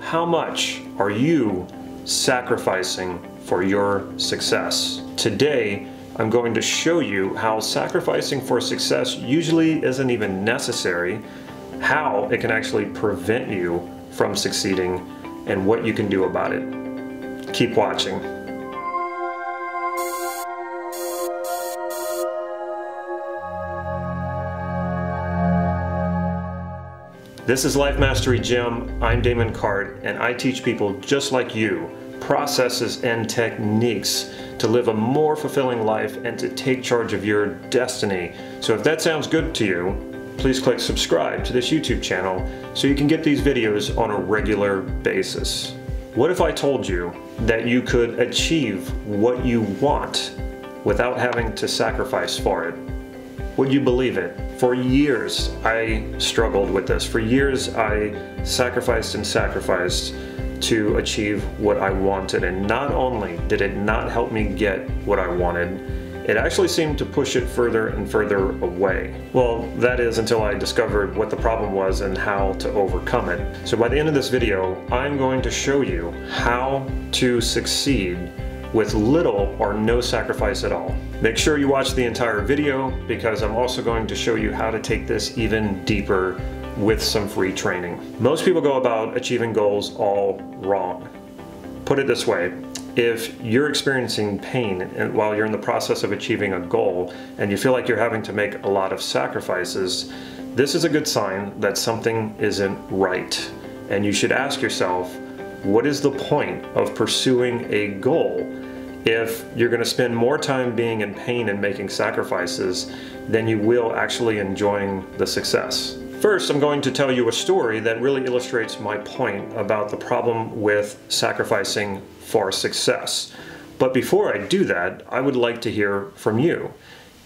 how much are you sacrificing for your success? Today, I'm going to show you how sacrificing for success usually isn't even necessary, how it can actually prevent you from succeeding, and what you can do about it. Keep watching. This is Life Mastery Gym. I'm Damon Cart, and I teach people just like you processes and techniques to live a more fulfilling life and to take charge of your destiny. So if that sounds good to you, please click subscribe to this YouTube channel so you can get these videos on a regular basis. What if I told you that you could achieve what you want without having to sacrifice for it? Would you believe it? For years, I struggled with this. For years, I sacrificed and sacrificed to achieve what I wanted. And not only did it not help me get what I wanted, it actually seemed to push it further and further away. Well, that is until I discovered what the problem was and how to overcome it. So by the end of this video, I'm going to show you how to succeed with little or no sacrifice at all. Make sure you watch the entire video because I'm also going to show you how to take this even deeper with some free training. Most people go about achieving goals all wrong. Put it this way, if you're experiencing pain while you're in the process of achieving a goal and you feel like you're having to make a lot of sacrifices, this is a good sign that something isn't right. And you should ask yourself, what is the point of pursuing a goal if you're going to spend more time being in pain and making sacrifices than you will actually enjoying the success? First, I'm going to tell you a story that really illustrates my point about the problem with sacrificing for success. But before I do that, I would like to hear from you.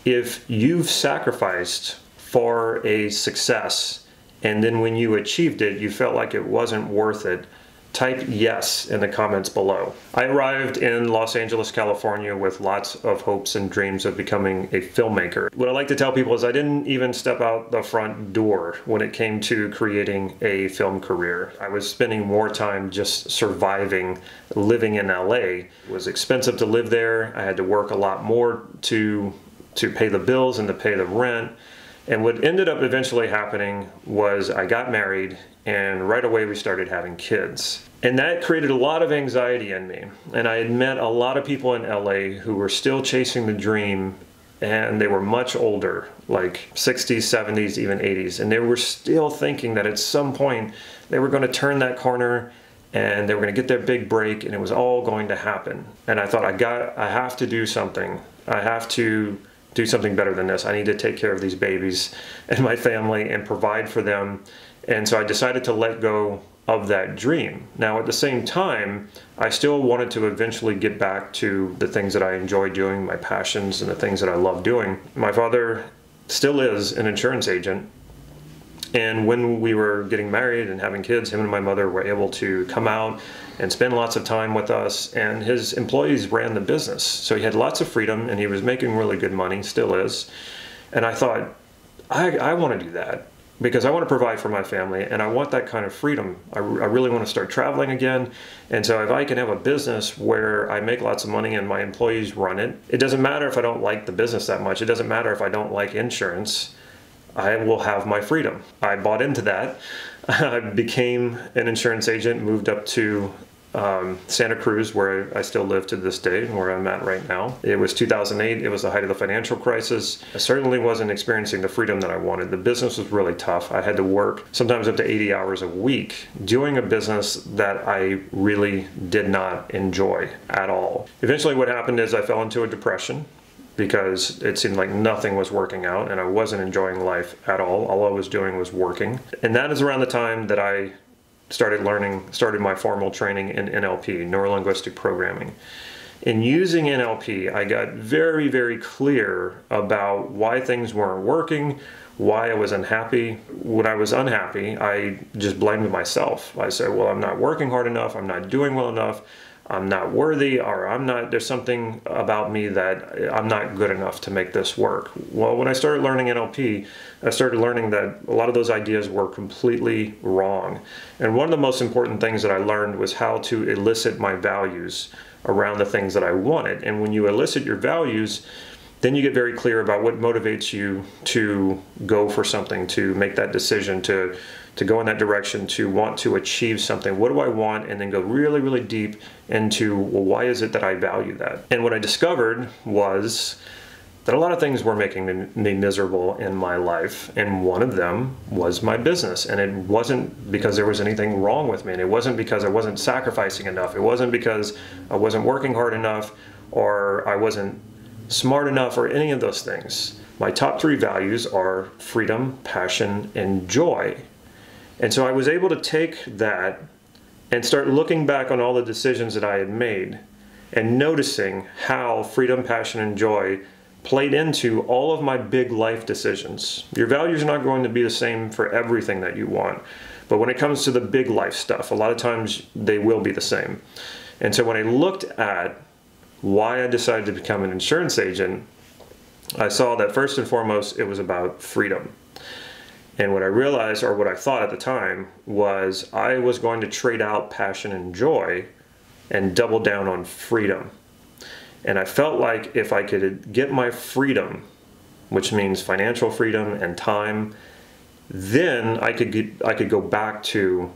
If you've sacrificed for a success and then when you achieved it, you felt like it wasn't worth it, type yes in the comments below. I arrived in Los Angeles, California with lots of hopes and dreams of becoming a filmmaker. What I like to tell people is I didn't even step out the front door when it came to creating a film career. I was spending more time just surviving, living in LA. It was expensive to live there. I had to work a lot more to pay the bills and to pay the rent. And what ended up eventually happening was I got married and right away we started having kids. And that created a lot of anxiety in me. And I had met a lot of people in LA who were still chasing the dream, and they were much older, like 60s, 70s, even 80s. And they were still thinking that at some point they were going to turn that corner and they were going to get their big break and it was all going to happen. And I thought, I have to do something. I have to do something better than this. I need to take care of these babies and my family and provide for them. And so I decided to let go of that dream. Now at the same time, I still wanted to eventually get back to the things that I enjoy doing, my passions and the things that I love doing. My father still is an insurance agent. And when we were getting married and having kids, him and my mother were able to come out and spend lots of time with us, and his employees ran the business. So he had lots of freedom and he was making really good money, still is. And I thought, I want to do that because I want to provide for my family and I want that kind of freedom. I really want to start traveling again. And so if I can have a business where I make lots of money and my employees run it, it doesn't matter if I don't like the business that much. It doesn't matter if I don't like insurance. I will have my freedom. I bought into that. I became an insurance agent, moved up to Santa Cruz, where I still live to this day, where I'm at right now. It was 2008. It was the height of the financial crisis. I certainly wasn't experiencing the freedom that I wanted. The business was really tough. I had to work sometimes up to 80 hours a week doing a business that I really did not enjoy at all. Eventually what happened is I fell into a depression, because it seemed like nothing was working out and I wasn't enjoying life at all. All I was doing was working. And that is around the time that I started my formal training in NLP, Neuro-Linguistic Programming. In using NLP, I got very, very clear about why things weren't working, why I was unhappy. When I was unhappy, I just blamed myself. I said, well, I'm not working hard enough, I'm not doing well enough, I'm not worthy, or there's something about me that I'm not good enough to make this work. Well, when I started learning NLP, I started learning that a lot of those ideas were completely wrong. And one of the most important things that I learned was how to elicit my values around the things that I wanted. And when you elicit your values, then you get very clear about what motivates you to go for something, to make that decision, to go in that direction, to want to achieve something. What do I want? And then go really, really deep into, well, why is it that I value that? And what I discovered was that a lot of things were making me miserable in my life. And one of them was my business. And it wasn't because there was anything wrong with me. And it wasn't because I wasn't sacrificing enough. It wasn't because I wasn't working hard enough, or I wasn't smart enough, or any of those things. My top 3 values are freedom, passion, and joy. And so I was able to take that and start looking back on all the decisions that I had made and noticing how freedom, passion, and joy played into all of my big life decisions. Your values are not going to be the same for everything that you want, but when it comes to the big life stuff, a lot of times they will be the same. And so when I looked at why I decided to become an insurance agent, I saw that first and foremost, it was about freedom. And what I realized, or what I thought at the time, was I was going to trade out passion and joy and double down on freedom. And I felt like if I could get my freedom, which means financial freedom and time, then I could go back to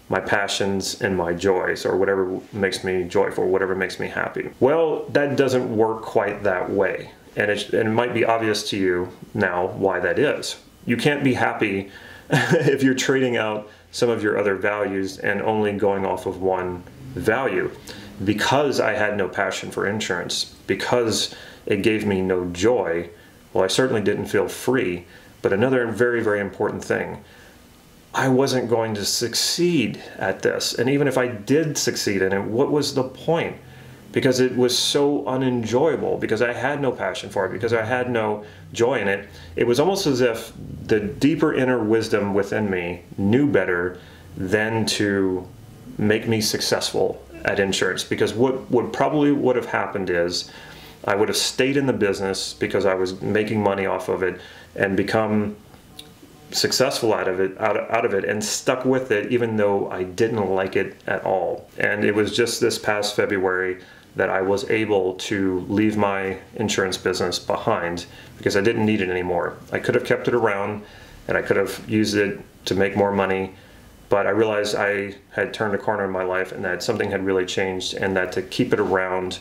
my passions and my joys, or whatever makes me joyful, whatever makes me happy. Well, that doesn't work quite that way. And it might be obvious to you now why that is. You can't be happy if you're trading out some of your other values and only going off of one value. Because I had no passion for insurance, because it gave me no joy, well, I certainly didn't feel free. But another very, very important thing, I wasn't going to succeed at this. And even if I did succeed in it, what was the point? Because it was so unenjoyable, because I had no passion for it, because I had no joy in it. It was almost as if the deeper inner wisdom within me knew better than to make me successful at insurance. Because what probably would have happened is I would have stayed in the business because I was making money off of it and become successful out of it and stuck with it even though I didn't like it at all. And it was just this past February that I was able to leave my insurance business behind because I didn't need it anymore. I could have kept it around and I could have used it to make more money, but I realized I had turned a corner in my life and that something had really changed, and that to keep it around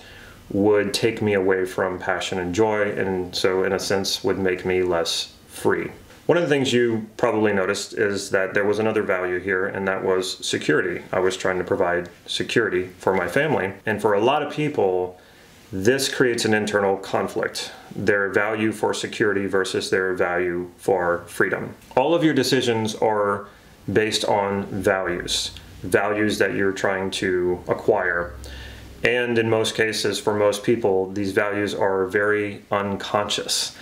would take me away from passion and joy, and so in a sense would make me less free. One of the things you probably noticed is that there was another value here, and that was security. I was trying to provide security for my family. And for a lot of people, this creates an internal conflict. Their value for security versus their value for freedom. All of your decisions are based on values that you're trying to acquire. And in most cases, for most people, these values are very unconscious.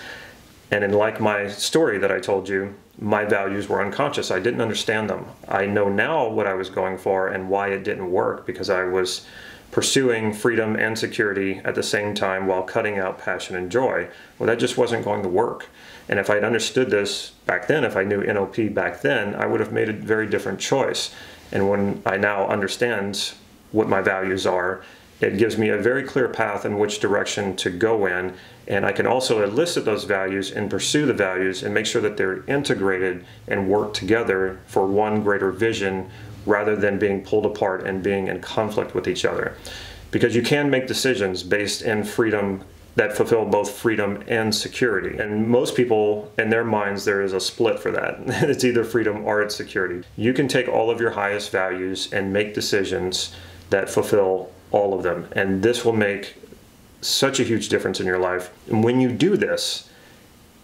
And in like my story that I told you, my values were unconscious. I didn't understand them. I know now what I was going for and why it didn't work, because I was pursuing freedom and security at the same time while cutting out passion and joy. Well, that just wasn't going to work. And if I had understood this back then, if I knew NLP back then, I would have made a very different choice. And when I now understand what my values are, it gives me a very clear path in which direction to go in, and I can also elicit those values and pursue the values and make sure that they're integrated and work together for one greater vision rather than being pulled apart and being in conflict with each other. Because you can make decisions based in freedom that fulfill both freedom and security. And most people, in their minds, there is a split for that. It's either freedom or it's security. You can take all of your highest values and make decisions that fulfill all of them. And this will make such a huge difference in your life. And when you do this,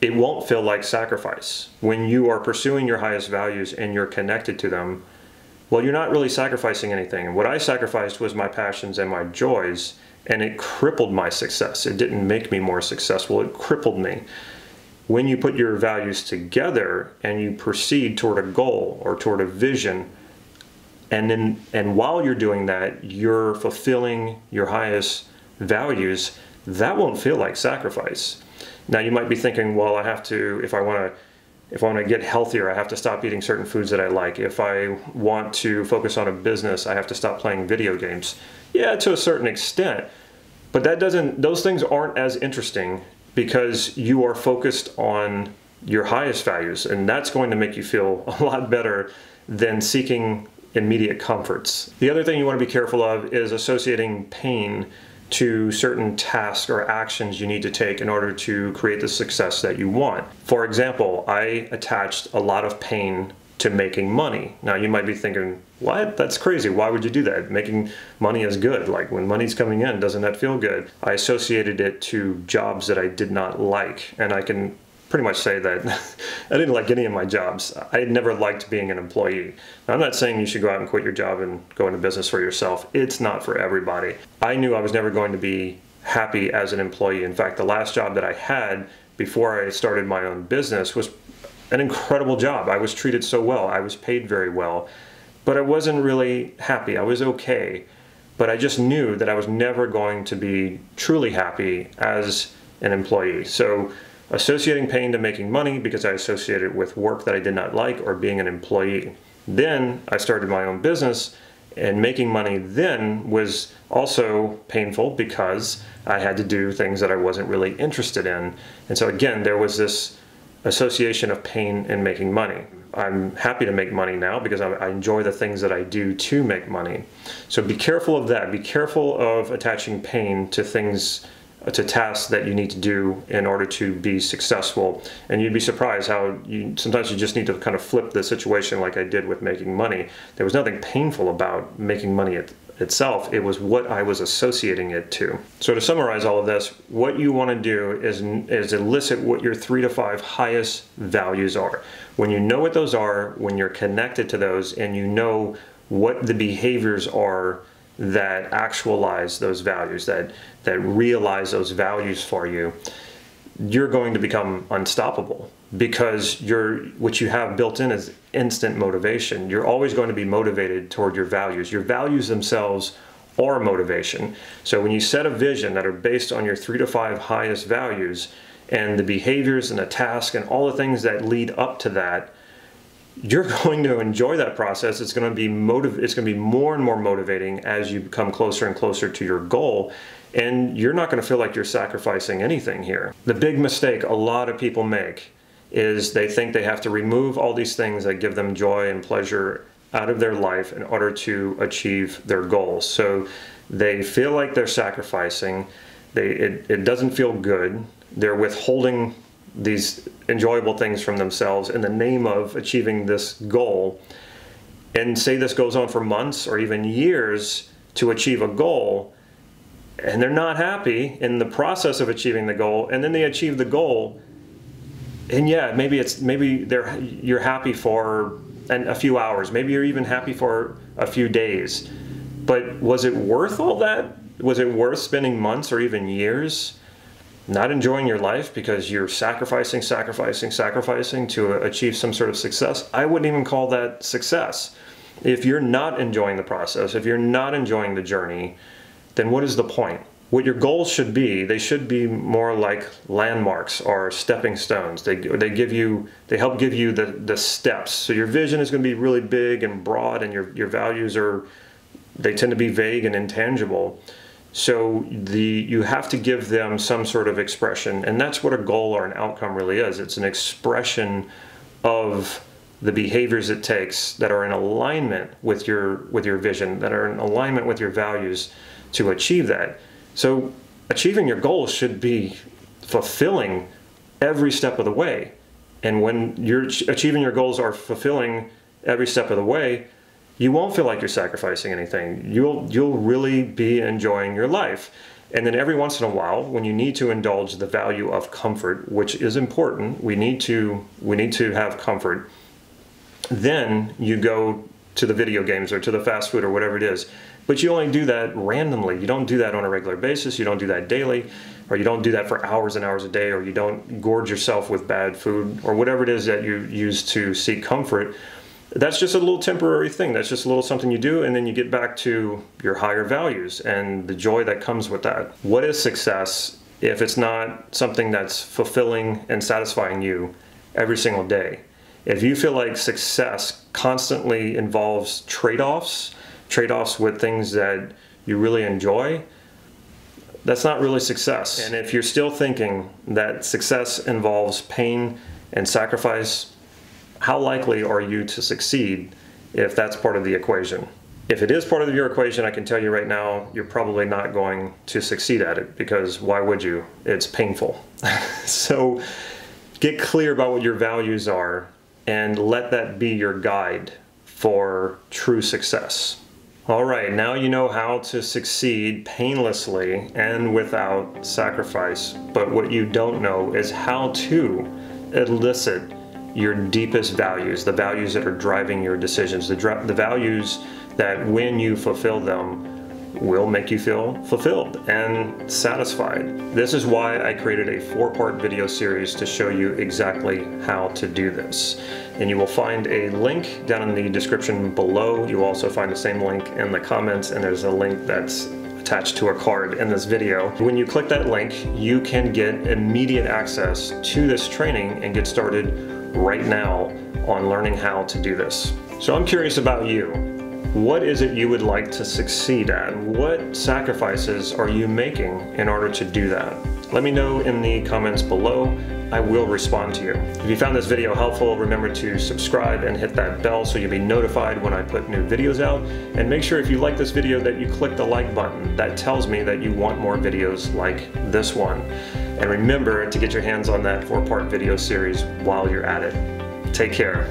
it won't feel like sacrifice. When you are pursuing your highest values and you're connected to them, well, you're not really sacrificing anything. And what I sacrificed was my passions and my joys, and it crippled my success. It didn't make me more successful, it crippled me. When you put your values together and you proceed toward a goal or toward a vision, And while you're doing that, you're fulfilling your highest values. That won't feel like sacrifice. Now you might be thinking, well, I have to, if I want to get healthier, I have to stop eating certain foods that I like. If I want to focus on a business, I have to stop playing video games. Yeah, to a certain extent, but those things aren't as interesting because you are focused on your highest values, and that's going to make you feel a lot better than seeking immediate comforts. The other thing you want to be careful of is associating pain to certain tasks or actions you need to take in order to create the success that you want. For example, I attached a lot of pain to making money. Now you might be thinking, what? That's crazy. Why would you do that? Making money is good. Like when money's coming in, doesn't that feel good? I associated it to jobs that I did not like, and I can pretty much say that I didn't like any of my jobs. I had never liked being an employee. Now, I'm not saying you should go out and quit your job and go into business for yourself. It's not for everybody. I knew I was never going to be happy as an employee. In fact, the last job that I had before I started my own business was an incredible job. I was treated so well. I was paid very well, but I wasn't really happy. I was okay, but I just knew that I was never going to be truly happy as an employee. So associating pain to making money because I associated it with work that I did not like or being an employee. Then I started my own business, and making money then was also painful because I had to do things that I wasn't really interested in. And so again, there was this association of pain and making money. I'm happy to make money now because I enjoy the things that I do to make money. So be careful of that. Be careful of attaching pain to things, to tasks that you need to do in order to be successful. And you'd be surprised how sometimes you just need to kind of flip the situation like I did with making money. There was nothing painful about making money itself. It was what I was associating it to. So to summarize all of this, what you want to do is elicit what your 3 to 5 highest values are. When you know what those are, when you're connected to those, and you know what the behaviors are that actualize those values, that realize those values for you, you're going to become unstoppable because what you have built in is instant motivation. You're always going to be motivated toward your values. Your values themselves are motivation. So when you set a vision that are based on your 3 to 5 highest values and the behaviors and the task and all the things that lead up to that, you're going to enjoy that process. It's going to be more and more motivating as you come closer and closer to your goal, and you're not going to feel like you're sacrificing anything here. The big mistake a lot of people make is they think they have to remove all these things that give them joy and pleasure out of their life in order to achieve their goals. So they feel like they're sacrificing. It doesn't feel good. They're withholding these enjoyable things from themselves in the name of achieving this goal, and say this goes on for months or even years to achieve a goal, and they're not happy in the process of achieving the goal, and then they achieve the goal, and yeah, maybe you're happy for a few hours, maybe you're even happy for a few days, but was it worth all that? Was it worth spending months or even years not enjoying your life because you're sacrificing to achieve some sort of success? I wouldn't even call that success. If you're not enjoying the process, if you're not enjoying the journey, then what is the point? What your goals should be, they should be more like landmarks or stepping stones. They help give you the steps. So your vision is going to be really big and broad, and your values they tend to be vague and intangible. So you have to give them some sort of expression, and that's what a goal or an outcome really is. It's an expression of the behaviors it takes that are in alignment with your vision, that are in alignment with your values to achieve that. So achieving your goals should be fulfilling every step of the way. And when you're achieving your goals are fulfilling every step of the way, you won't feel like you're sacrificing anything. You'll really be enjoying your life. And then every once in a while, when you need to indulge the value of comfort, which is important, we need to have comfort, then you go to the video games or to the fast food or whatever it is. But you only do that randomly. You don't do that on a regular basis. You don't do that daily, or you don't do that for hours and hours a day, or you don't gorge yourself with bad food or whatever it is that you use to seek comfort. That's just a little temporary thing. That's just a little something you do, and then you get back to your higher values and the joy that comes with that. What is success if it's not something that's fulfilling and satisfying you every single day? If you feel like success constantly involves trade-offs with things that you really enjoy, that's not really success. And if you're still thinking that success involves pain and sacrifice, how likely are you to succeed if that's part of the equation? If it is part of your equation, I can tell you right now, you're probably not going to succeed at it, because why would you? It's painful. So get clear about what your values are and let that be your guide for true success. All right, now you know how to succeed painlessly and without sacrifice, but what you don't know is how to elicit your deepest values, the values that are driving your decisions, the values that when you fulfill them will make you feel fulfilled and satisfied. This is why I created a 4-part video series to show you exactly how to do this. And you will find a link down in the description below. You will also find the same link in the comments, and there's a link that's attached to a card in this video. When you click that link, you can get immediate access to this training and get started right now on learning how to do this. So I'm curious about you. What is it you would like to succeed at? What sacrifices are you making in order to do that? Let me know in the comments below. I will respond to you. If you found this video helpful, remember to subscribe and hit that bell so you'll be notified when I put new videos out. And make sure if you like this video that you click the like button. That tells me that you want more videos like this one. And remember to get your hands on that 4-part video series while you're at it. Take care.